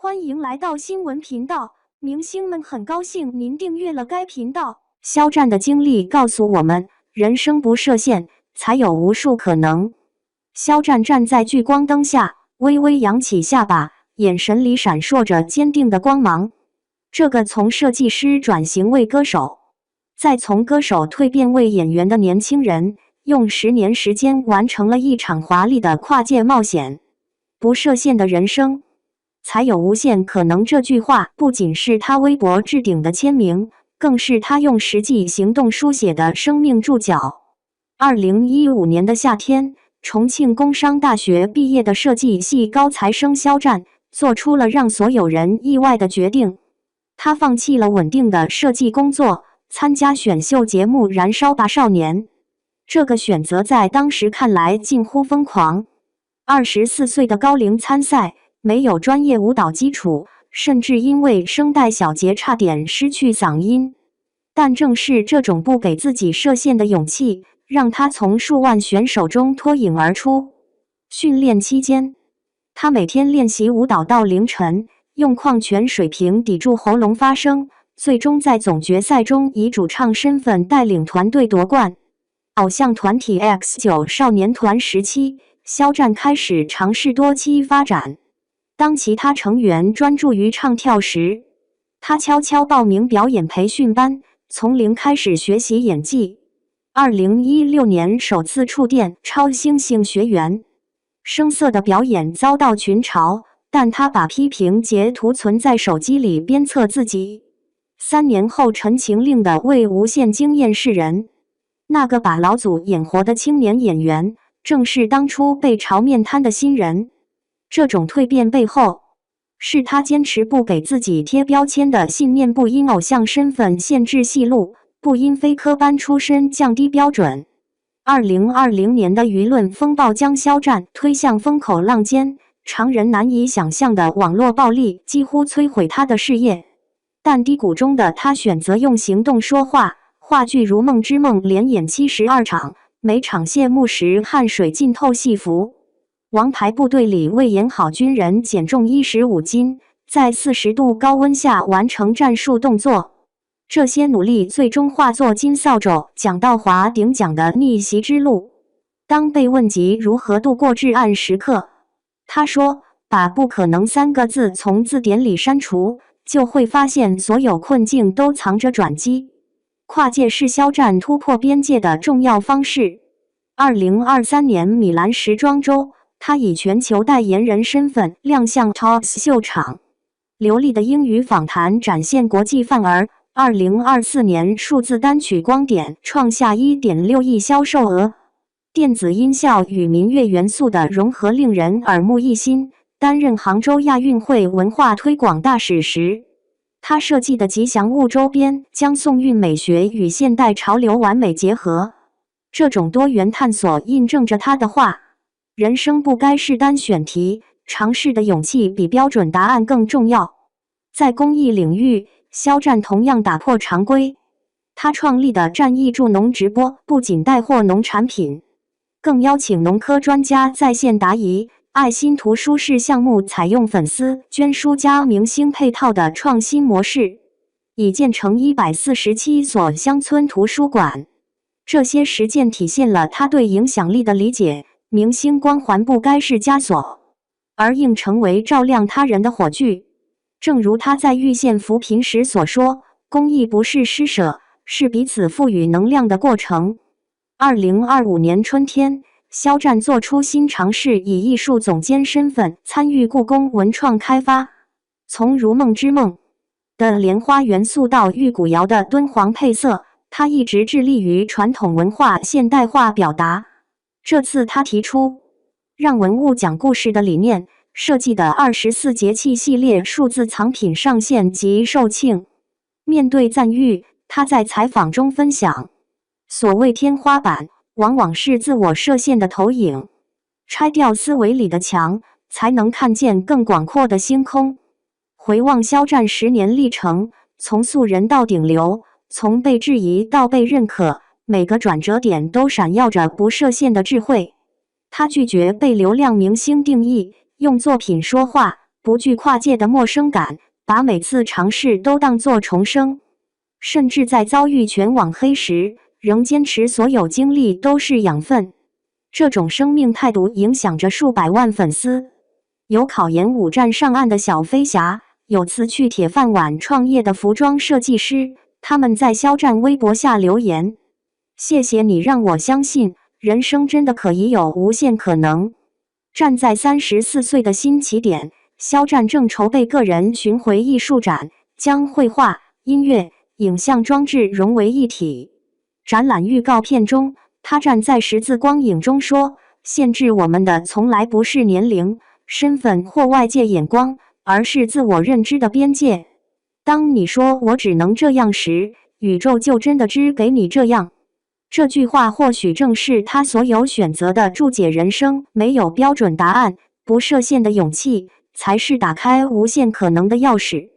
欢迎来到新闻频道，明星们很高兴您订阅了该频道。肖战的经历告诉我们，人生不设限，才有无数可能。肖战站在聚光灯下，微微扬起下巴，眼神里闪烁着坚定的光芒。这个从设计师转型为歌手，再从歌手蜕变为演员的年轻人，用10年时间完成了一场华丽的跨界冒险。不设限的人生，才有无限可能。这句话不仅是他微博置顶的签名，更是他用实际行动书写的生命注脚。2015年的夏天，重庆工商大学毕业的设计系高材生肖战做出了让所有人意外的决定。他放弃了稳定的设计工作，参加选秀节目《燃烧吧少年》。这个选择在当时看来近乎疯狂。24岁的高龄参赛，没有专业舞蹈基础，甚至因为声带小结差点失去嗓音。但正是这种不给自己设限的勇气，让他从数万选手中脱颖而出。训练期间，他每天练习舞蹈到凌晨，用矿泉水瓶抵住喉咙发声，最终在总决赛中以主唱身份带领团队夺冠。偶像团体 X9 少年团时期，肖战开始尝试多期发展。当其他成员专注于唱跳时，他悄悄报名表演培训班，从零开始学习演技。2016年首次触电超星星学员，生涩的表演遭到群嘲，但他把批评截图存在手机里鞭策自己。3年后陈情令的为无限惊艳世人。那个把老祖演活的青年演员，正是当初被嘲面瘫的新人。这种蜕变背后，是他坚持不给自己贴标签的信念，不因偶像身份限制戏路，不因非科班出身降低标准。2020年的舆论风暴将肖战推向风口浪尖，常人难以想象的网络暴力几乎摧毁他的事业。但低谷中的他选择用行动说话，话剧《如梦之梦》连演72场，每场谢幕时汗水浸透戏服。王牌部队里为演好军人减重15斤，在40度高温下完成战术动作。这些努力最终化作金扫帚蒋道华顶奖的逆袭之路。当被问及如何度过至暗时刻，他说：“把不可能3个字从字典里删除，就会发现所有困境都藏着转机。”跨界是肖战突破边界的重要方式。2023年米兰时装周，他以全球代言人身份亮相 Talks 秀场，流利的英语访谈展现国际范儿。2024年数字单曲光点创下 1.6 亿销售额，电子音效与民乐元素的融合令人耳目一新。担任杭州亚运会文化推广大使时，他设计的吉祥物周边将宋韵美学与现代潮流完美结合。这种多元探索印证着他的话：人生不该是单选题，尝试的勇气比标准答案更重要。在公益领域，肖战同样打破常规。他创立的战役助农直播不仅带货农产品，更邀请农科专家在线答疑。爱心图书室项目采用粉丝捐书加明星配套的创新模式，已建成147所乡村图书馆。这些实践体现了他对影响力的理解。明星光环不该是枷锁，而应成为照亮他人的火炬。正如他在遇见扶贫时所说：“公益不是施舍，是彼此赋予能量的过程。”2025年春天，肖战做出新尝试，以艺术总监身份参与故宫文创开发。从《如梦之梦》的莲花元素到玉骨窑的敦煌配色，他一直致力于传统文化现代化表达。这次他提出让文物讲故事的理念，设计的24节气系列数字藏品上线及售罄。面对赞誉，他在采访中分享：“所谓天花板，往往是自我设限的投影。拆掉思维里的墙，才能看见更广阔的星空。”回望肖战10年历程，从素人到顶流，从被质疑到被认可，每个转折点都闪耀着不设限的智慧。他拒绝被流量明星定义，用作品说话，不惧跨界的陌生感，把每次尝试都当作重生，甚至在遭遇全网黑时，仍坚持所有经历都是养分。这种生命态度影响着数百万粉丝。有考研5战上岸的小飞侠，有辞去铁饭碗创业的服装设计师，他们在肖战微博下留言：谢谢你让我相信，人生真的可以有无限可能。站在34岁的新起点，肖战正筹备个人巡回艺术展，将绘画、音乐、影像装置融为一体。展览预告片中，他站在十字光影中说：限制我们的从来不是年龄、身份或外界眼光，而是自我认知的边界。当你说我只能这样时，宇宙就真的只给你这样。这句话或许正是他所有选择的注解人生。没有标准答案，不设限的勇气，才是打开无限可能的钥匙。